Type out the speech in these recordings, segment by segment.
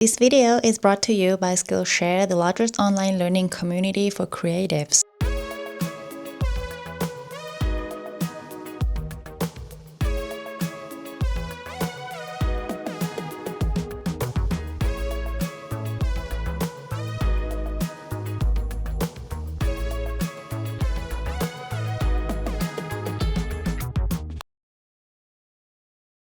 This video is brought to you by Skillshare, the largest online learning community for creatives.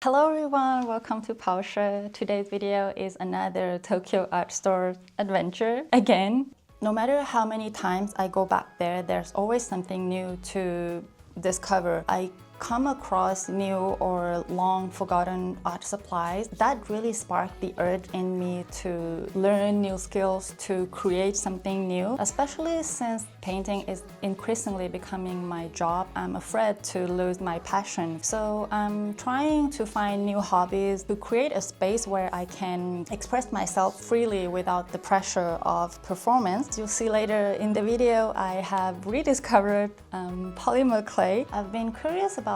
Hello everyone, welcome to PAWSOME. Today's video is another Tokyo art store adventure again. No matter how many times I go back there, there's always something new to discover. I come across new or long forgotten art supplies that really spark the urge in me to learn new skills, to create something new. Especially since painting is increasingly becoming my job, I'm afraid to lose my passion. So I'm trying to find new hobbies to create a space where I can express myself freely without the pressure of performance. You'll see later in the video I have rediscovered polymer clay. I've been curious about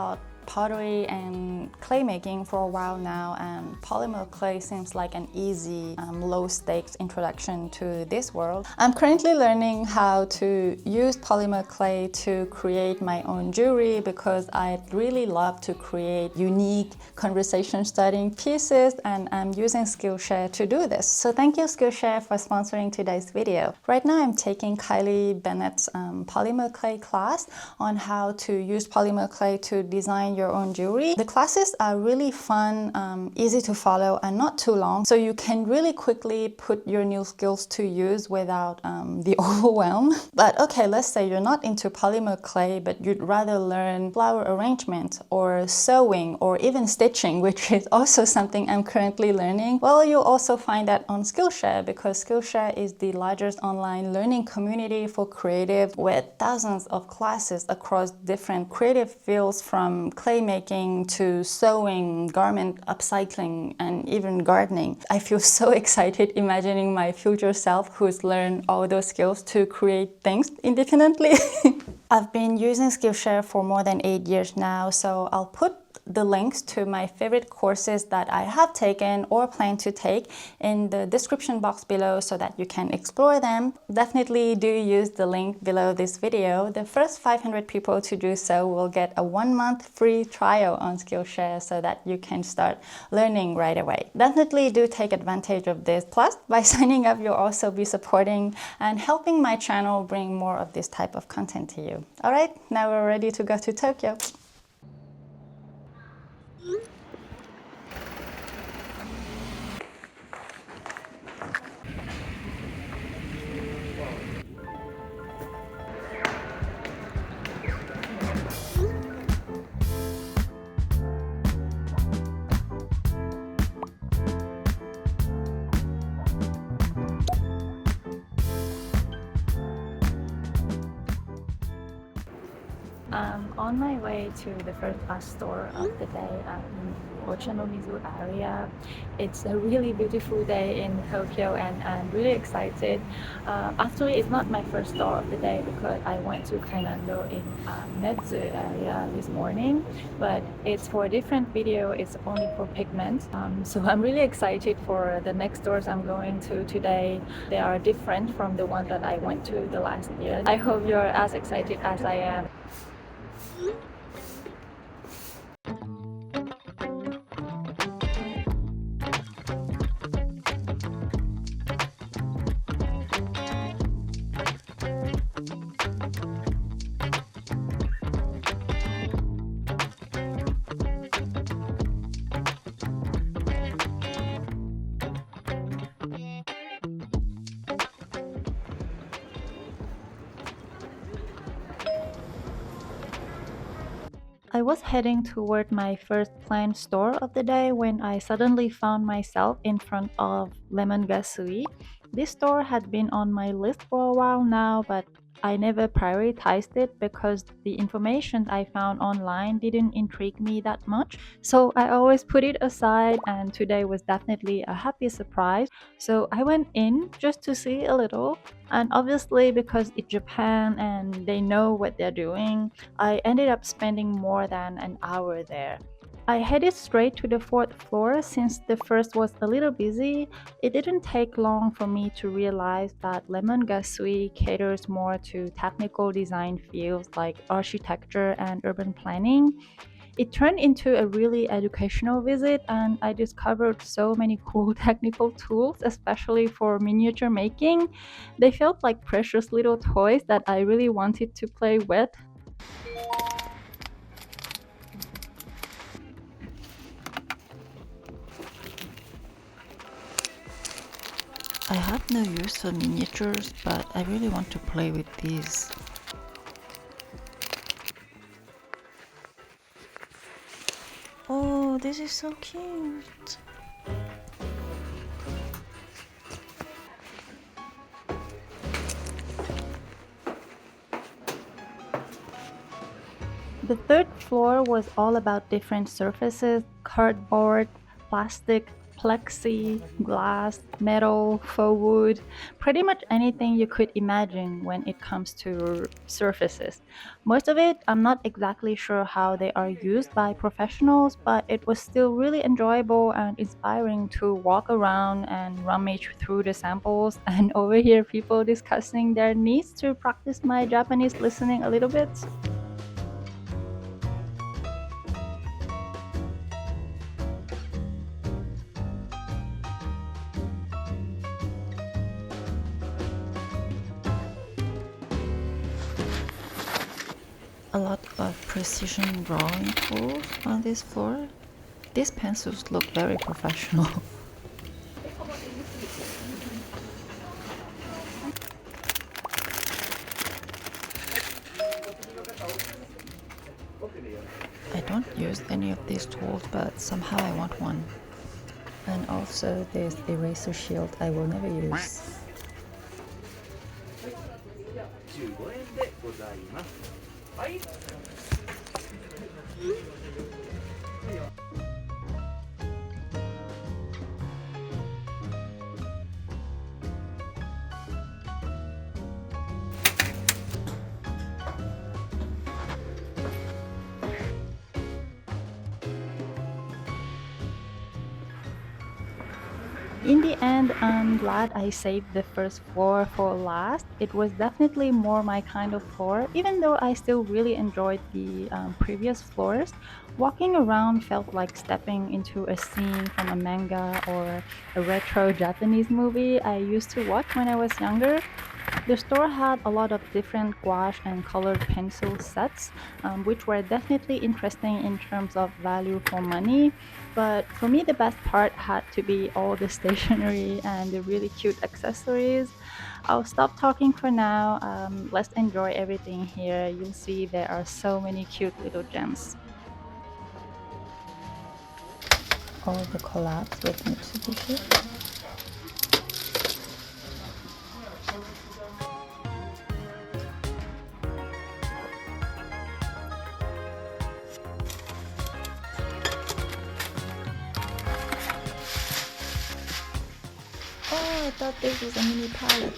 pottery and clay making for a while now, and polymer clay seems like an easy, low-stakes introduction to this world. I'm currently learning how to use polymer clay to create my own jewelry because I'd really love to create unique conversation-starting pieces, and I'm using Skillshare to do this. So thank you Skillshare for sponsoring today's video. Right now I'm taking Kylie Bennett's polymer clay class on how to use polymer clay to design your own jewelry. The classes are really fun, easy to follow, and not too long, so you can really quickly put your new skills to use without the overwhelm. But okay, let's say you're not into polymer clay, but you'd rather learn flower arrangement or sewing or even stitching, which is also something I'm currently learning. Well, you'll also find that on Skillshare, because Skillshare is the largest online learning community for creative, with thousands of classes across different creative fields, from clay making to sewing, garment upcycling, and even gardening. I feel so excited imagining my future self who's learned all those skills to create things independently. I've been using Skillshare for more than 8 years now, so I'll put the links to my favorite courses that I have taken or plan to take in the description box below so that you can explore them. Definitely do use the link below this video. The first 500 people to do so will get a 1-month free trial on Skillshare so that you can start learning right away. Definitely do take advantage of this. Plus, by signing up, you'll also be supporting and helping my channel bring more of this type of content to you. Alright, now we're ready to go to Tokyo. On my way to the first art store of the day in Ochanomizu area. It's a really beautiful day in Tokyo, and I'm really excited. Actually, it's not my first store of the day because I went to Kainando in Netsu area this morning, but it's for a different video. It's only for pigment. So I'm really excited for the next stores I'm going to today. They are different from the one that I went to the last year. I hope you're as excited as I am. I was heading toward my first planned store of the day when I suddenly found myself in front of Lemongrass. This store had been on my list for a while now, but I never prioritized it because the information I found online didn't intrigue me that much. So I always put it aside, and today was definitely a happy surprise. So I went in just to see a little, and obviously because it's Japan and they know what they're doing, I ended up spending more than an hour there. I headed straight to the fourth floor since the first was a little busy. It didn't take long for me to realize that Lemon Gasui caters more to technical design fields like architecture and urban planning. It turned into a really educational visit, and I discovered so many cool technical tools, especially for miniature making. They felt like precious little toys that I really wanted to play with. I have no use for miniatures, but I really want to play with these. Oh, this is so cute. The third floor was all about different surfaces: cardboard, plastic, plexi, glass, metal, faux wood, pretty much anything you could imagine when it comes to surfaces. Most of it, I'm not exactly sure how they are used by professionals, but it was still really enjoyable and inspiring to walk around and rummage through the samples and overhear people discussing their needs to practice my Japanese listening a little bit. A lot of precision drawing tools on this floor. These pencils look very professional. I don't use any of these tools, but somehow I want one. And also this eraser shield I will never use. In the end, I'm glad I saved the first floor for last. It was definitely more my kind of floor, even though I still really enjoyed the previous floors. Walking around felt like stepping into a scene from a manga or a retro Japanese movie I used to watch when I was younger. The store had a lot of different gouache and colored pencil sets, which were definitely interesting in terms of value for money. But for me, the best part had to be all the stationery and the really cute accessories. I'll stop talking for now. Let's enjoy everything here. You'll see there are so many cute little gems. All the collabs with Mitsubishi. Oh, I thought this was a mini palette.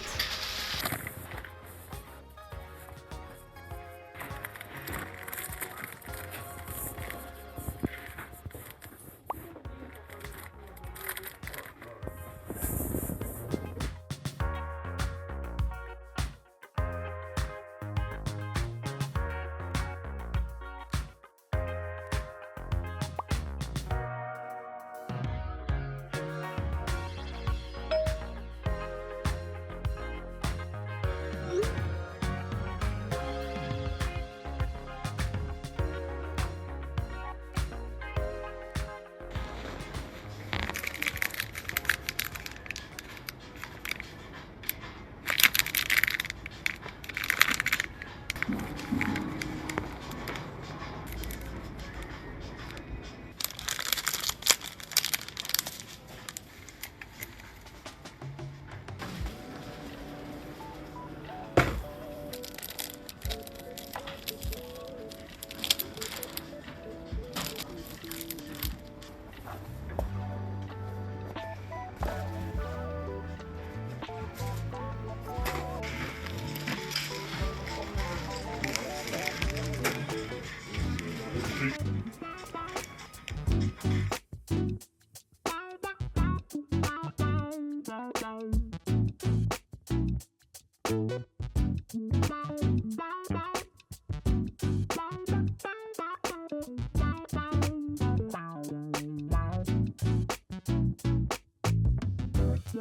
I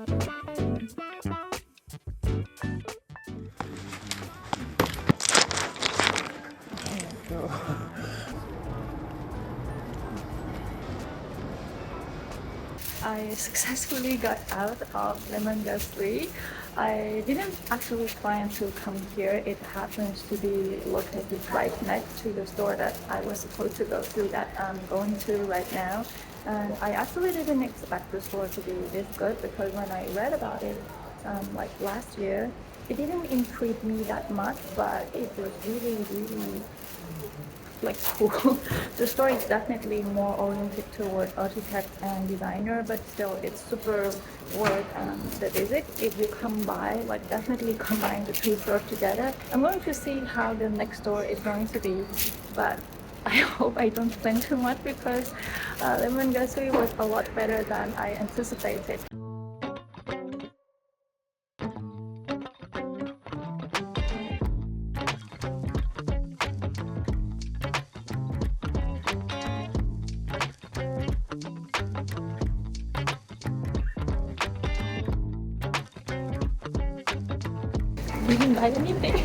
successfully got out of lemongrass tree. I didn't actually plan to come here. It happens to be located right next to the store that I was supposed to go to, that I'm going to right now. And I actually didn't expect the store to be this good, because when I read about it like last year, it didn't intrigue me that much, but it was really, really like cool. The store is definitely more oriented toward architect and designer, but still it's super worth the visit. If you come by, like definitely combine the two stores together. I'm going to see how the next store is going to be, but I hope I don't spend too much, because Lemon Gasui was a lot better than I anticipated. We didn't buy anything.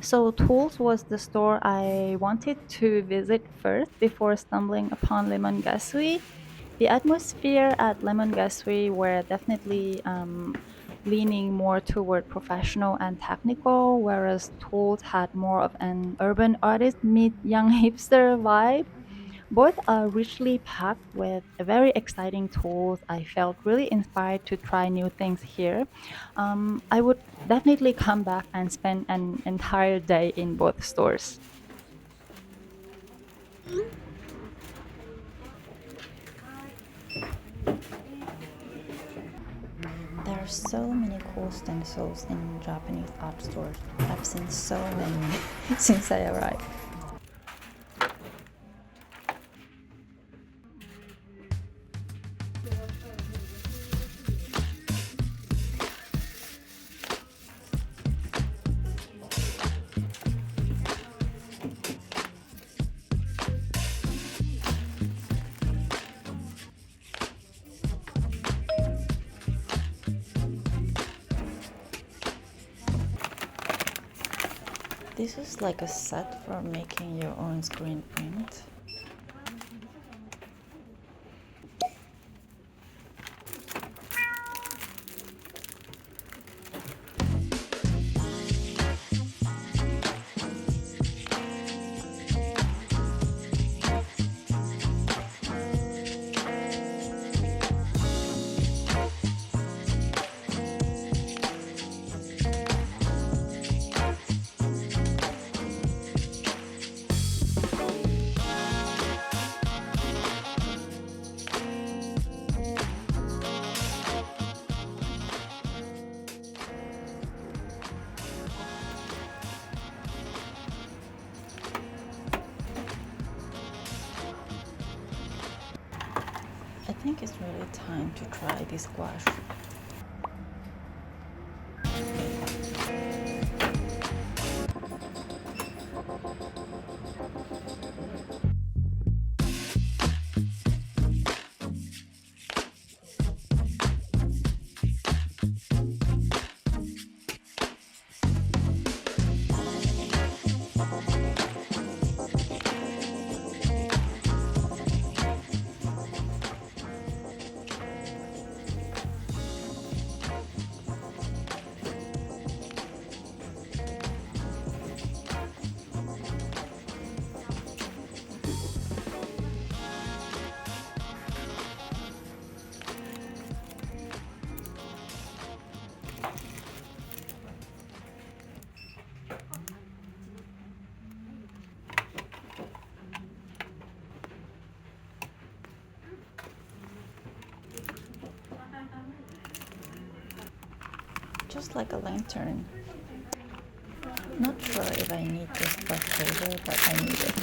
So Tools was the store I wanted to visit first before stumbling upon Lemon Gasui. The atmosphere at Lemon Gasui were definitely leaning more toward professional and technical, whereas Tools had more of an urban artist meet young hipster vibe. Both are richly packed with very exciting tools. I felt really inspired to try new things here. I would definitely come back and spend an entire day in both stores. There are so many cool stencils in Japanese art stores. I've seen so many since I arrived. This is like a set for making your own screen print. I think it's really time to try this gouache. Just like a lantern. Not sure if I need this brush holder, but I need it.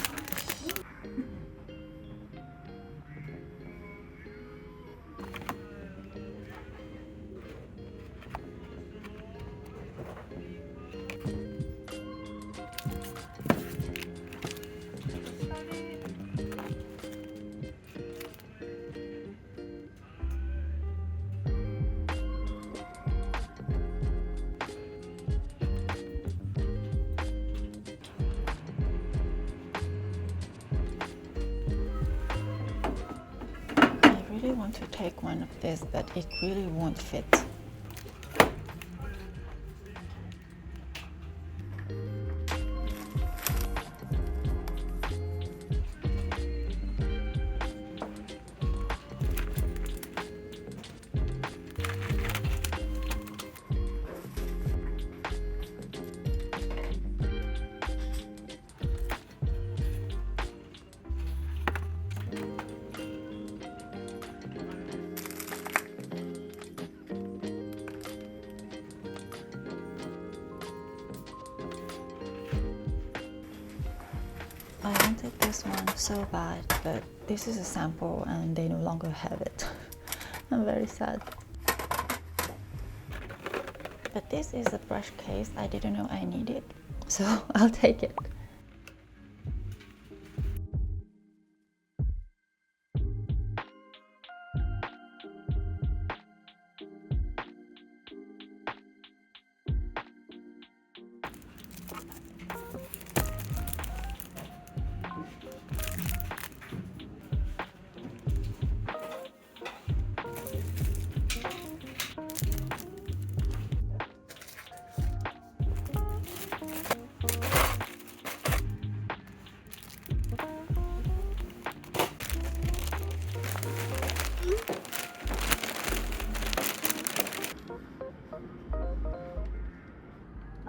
I really want to take one of this, but it really won't fit. I wanted this one so bad, but this is a sample and they no longer have it. I'm very sad. But this is a brush case. I didn't know I needed, so I'll take it.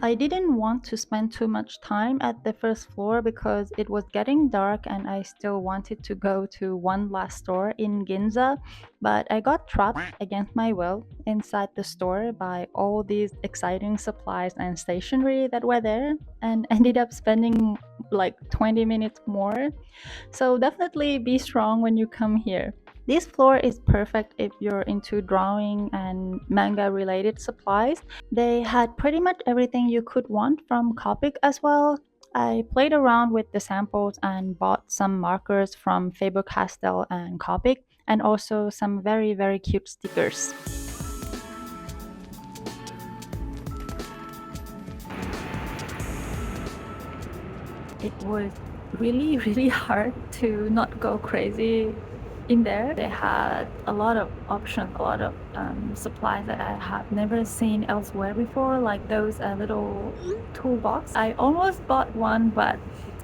I didn't want to spend too much time at the first floor because it was getting dark and I still wanted to go to one last store in Ginza, but I got trapped against my will inside the store by all these exciting supplies and stationery that were there and ended up spending like 20 minutes more. So definitely be strong when you come here. This floor is perfect if you're into drawing and manga related supplies. They had pretty much everything you could want from Copic as well. I played around with the samples and bought some markers from Faber-Castell and Copic, and also some very cute stickers. It was really hard to not go crazy in there. They had a lot of options, a lot of supplies that I have never seen elsewhere before, like those little toolbox. I almost bought one, but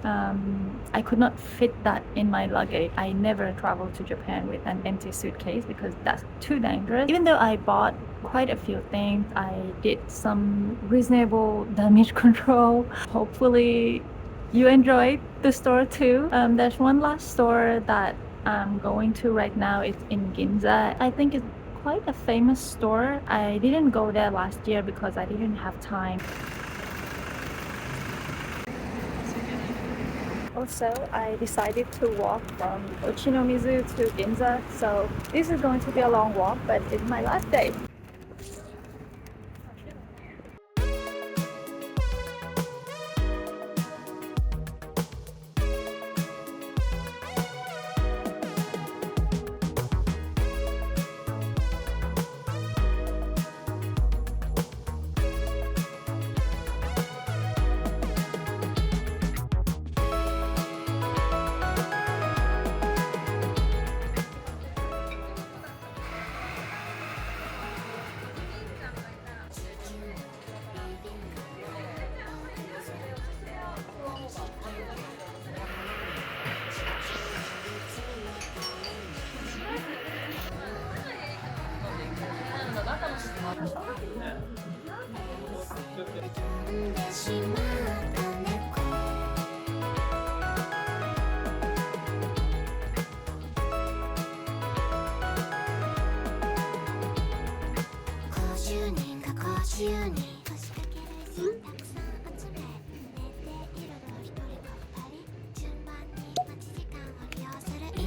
I could not fit that in my luggage. I never traveled to Japan with an empty suitcase because that's too dangerous. Even though I bought quite a few things, I did some reasonable damage control. Hopefully you enjoyed the store too. There's one last store that I'm going to right now. It's in Ginza. I think it's quite a famous store. I didn't go there last year because I didn't have time. Also, I decided to walk from Ochinomizu to Ginza, so this is going to be a long walk, but it's my last day.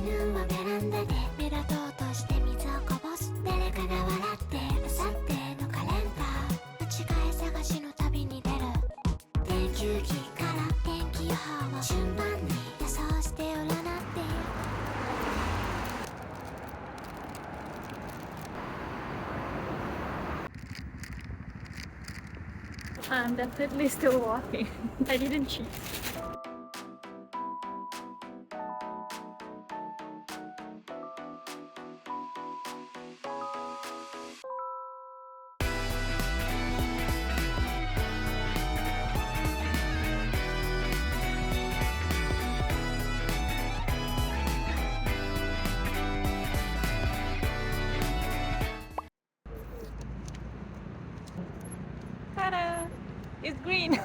はベランダで目立とうとして水をこぼす誰かが笑って明後日のカレンダー間違い探しの旅に出る定休日から天気予報を順番に予想して占って I'm definitely still walking. I didn't cheat. Ta-da! It's green!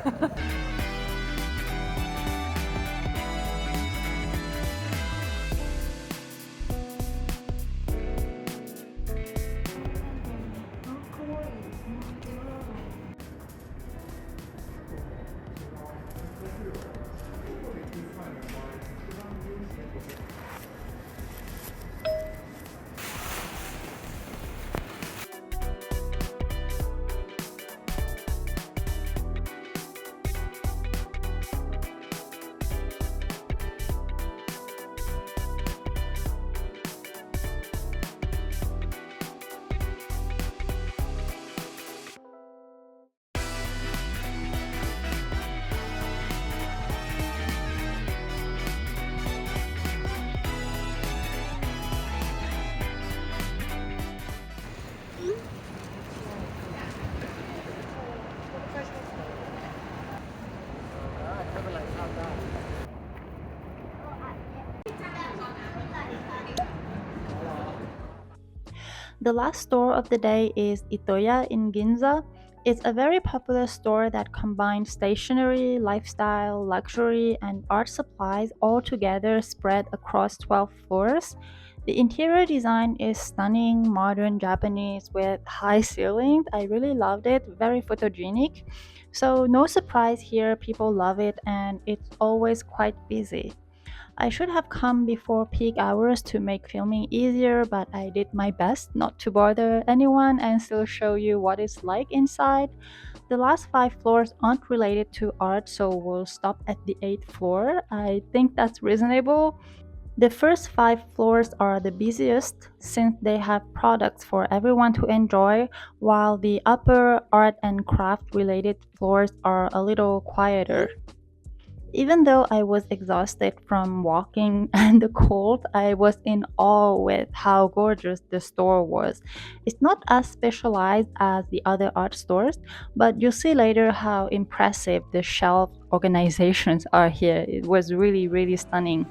The last store of the day is Itoya in Ginza. It's a very popular store that combines stationery, lifestyle, luxury, and art supplies all together spread across 12 floors. The interior design is stunning, modern Japanese with high ceilings. I really loved it, very photogenic. So, no surprise here, people love it and it's always quite busy. I should have come before peak hours to make filming easier, but I did my best not to bother anyone and still show you what it's like inside. The last 5 floors aren't related to art, so we'll stop at the 8th floor. I think that's reasonable. The first 5 floors are the busiest since they have products for everyone to enjoy, while the upper art and craft related floors are a little quieter. Even though I was exhausted from walking and the cold, I was in awe with how gorgeous the store was. It's not as specialized as the other art stores, but you'll see later how impressive the shelf organizations are here. It was really, really stunning.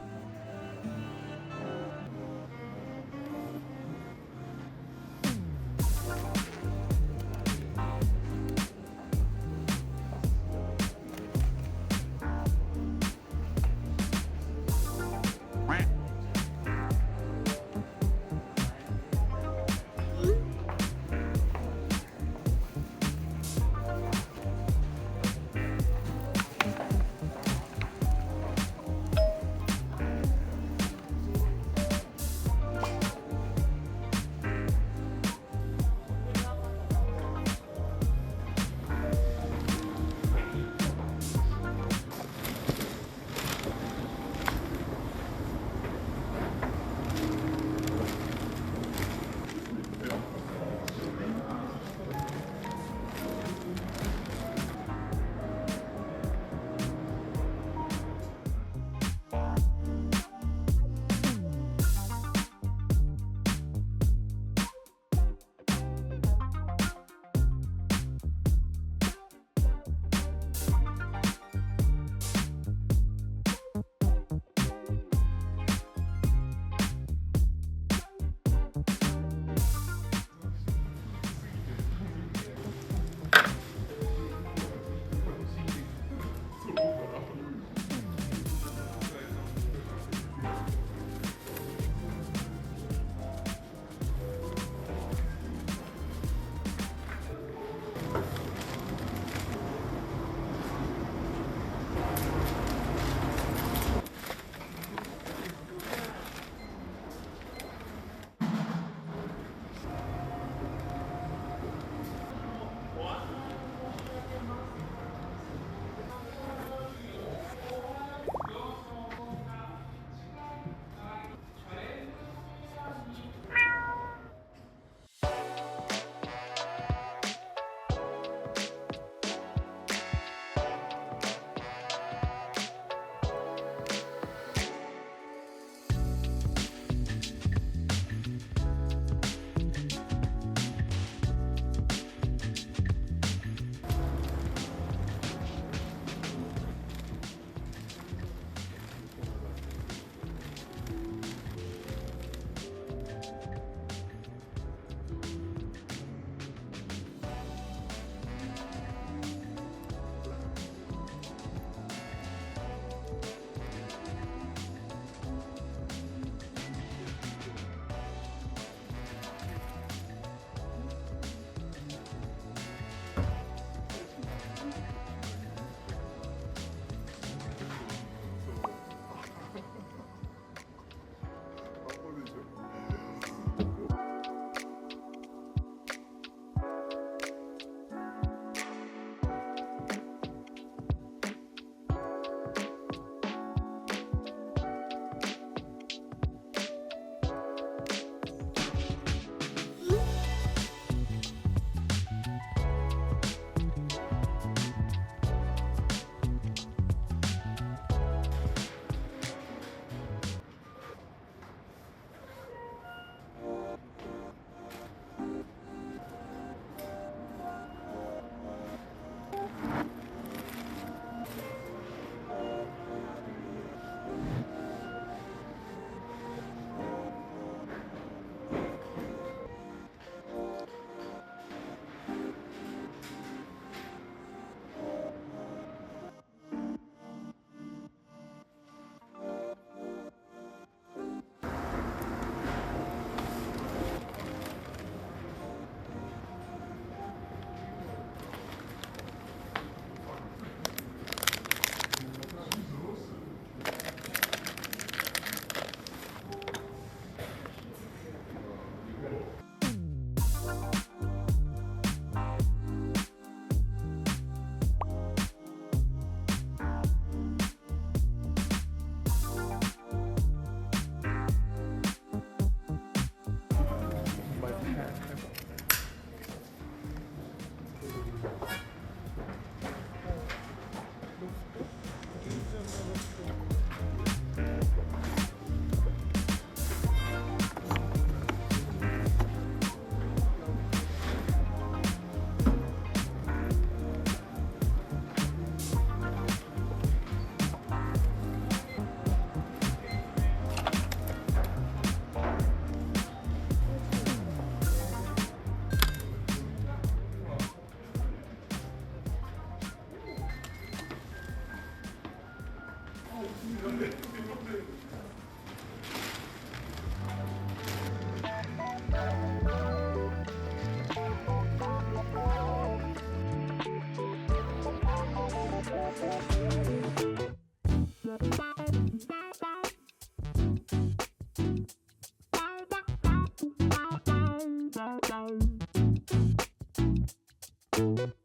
す